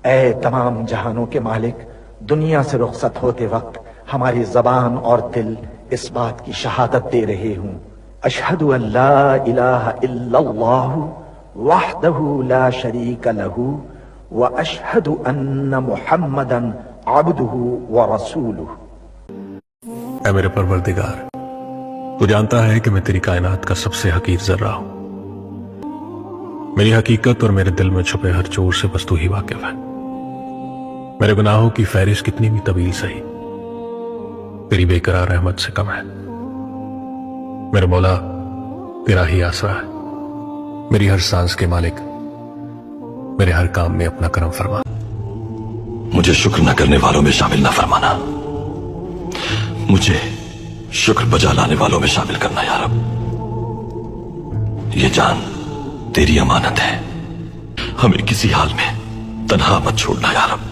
اے تمام جہانوں کے مالک، دنیا سے رخصت ہوتے وقت ہماری زبان اور دل اس بات کی شہادت دے رہے ہوں، اشہد ان لا الہ الا اللہ وحدہ لا شریک لہ واشہد ان محمدا عبدہ ورسولہ۔ اے میرے پروردگار، تو جانتا ہے کہ میں تیری کائنات کا سب سے حقیر ذرہ ہوں۔ میری حقیقت اور میرے دل میں چھپے ہر چور سے بس تو ہی واقف ہے۔ میرے گناہوں کی فہرست کتنی بھی طویل سہی، تیری بے قرار رحمت سے کم ہے۔ میرے مولا، تیرا ہی آسرا ہے، میری ہر سانس کے مالک، میرے ہر کام میں اپنا کرم فرما۔ مجھے شکر نہ کرنے والوں میں شامل نہ فرمانا، مجھے شکر بجا لانے والوں میں شامل کرنا یا رب۔ یہ جان تیری امانت ہے، ہمیں کسی حال میں تنہا مت چھوڑنا یا رب۔